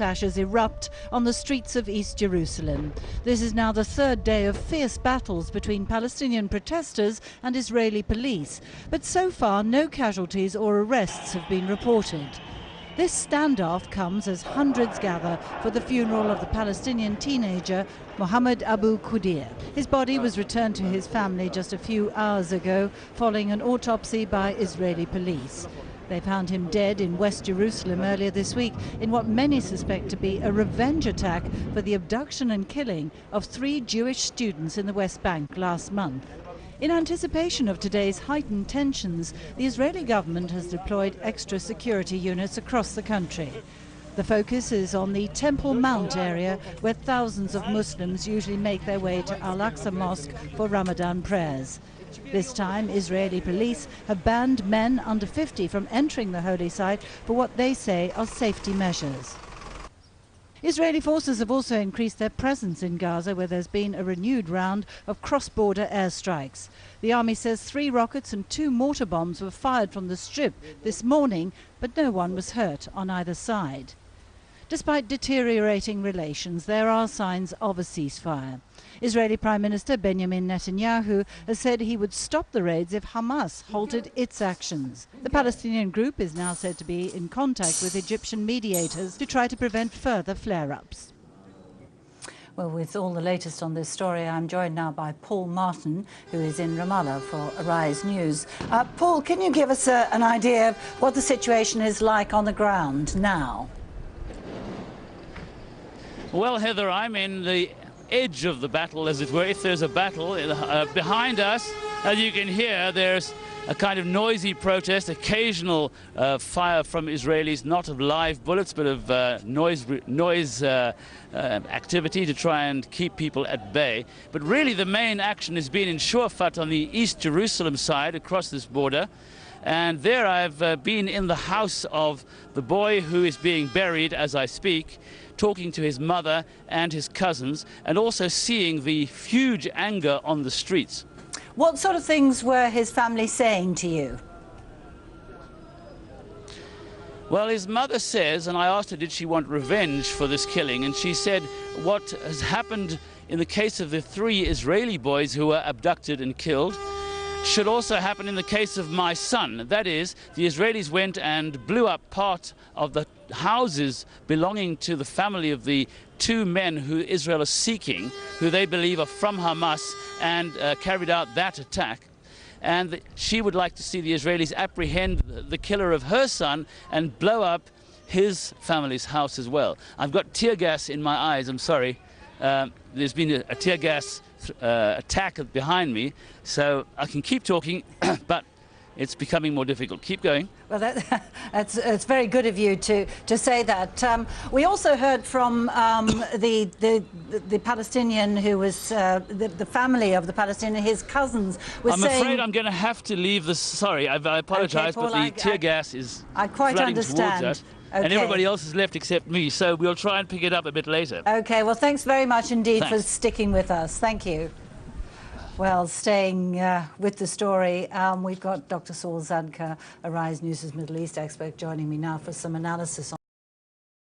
clashes erupt on the streets of East Jerusalem. This is now the third day of fierce battles between Palestinian protesters and Israeli police, but so far no casualties or arrests have been reported. This standoff comes as hundreds gather for the funeral of the Palestinian teenager Mohammed Abu Qudir. His body was returned to his family just a few hours ago following an autopsy by Israeli police. They found him dead in West Jerusalem earlier this week in what many suspect to be a revenge attack for the abduction and killing of 3 Jewish students in the West Bank last month. In anticipation of today's heightened tensions, the Israeli government has deployed extra security units across the country. The focus is on the Temple Mount area, where thousands of Muslims usually make their way to Al-Aqsa Mosque for Ramadan prayers. This time, Israeli police have banned men under 50 from entering the holy site for what they say are safety measures. Israeli forces have also increased their presence in Gaza, where there's been a renewed round of cross-border airstrikes. The army says 3 rockets and 2 mortar bombs were fired from the Strip this morning, but no one was hurt on either side. Despite deteriorating relations, there are signs of a ceasefire. Israeli Prime Minister Benjamin Netanyahu has said he would stop the raids if Hamas halted its actions. The Palestinian group is now said to be in contact with Egyptian mediators to try to prevent further flare-ups. Well, with all the latest on this story, I'm joined now by Paul Martin, who is in Ramallah for Arise News. Paul, can you give us an idea of what the situation is like on the ground now? Well, Heather, I'm in the edge of the battle, as it were. If there's a battle behind us, as you can hear, there's a kind of noisy protest, occasional fire from Israelis, not of live bullets, but of noise activity to try and keep people at bay. But really the main action has been in Shurfat on the East Jerusalem side across this border. And there I've been in the house of the boy who is being buried as I speak, talking to his mother and his cousins, and also seeing the huge anger on the streets. What sort of things were his family saying to you? Well, his mother says, and I asked her did she want revenge for this killing, and she said what has happened in the case of the 3 Israeli boys who were abducted and killed should also happen in the case of my son. That is, the Israelis went and blew up part of the houses belonging to the family of the 2 men who Israel is seeking, who they believe are from Hamas, and carried out that attack. And she would like to see the Israelis apprehend the killer of her son and blow up his family's house as well. I've got tear gas in my eyes, I'm sorry. There's been a tear gas attack behind me, so I can keep talking, but it's becoming more difficult. Keep going. Well, it's very good of you to say that. We also heard from the Palestinian who was the family of the Palestinian. His cousins were saying. I'm afraid I'm going to have to leave this. Sorry, I apologise, okay, Paul, but the tear gas is I quite flooding understand. towards us. Okay. And everybody else is left except me, so we'll try and pick it up a bit later. Okay, well, thanks very much indeed Thanks. for sticking with us. Thank you. Well, staying with the story, we've got Dr. Saul Zadka, Arise News' Middle East expert, joining me now for some analysis on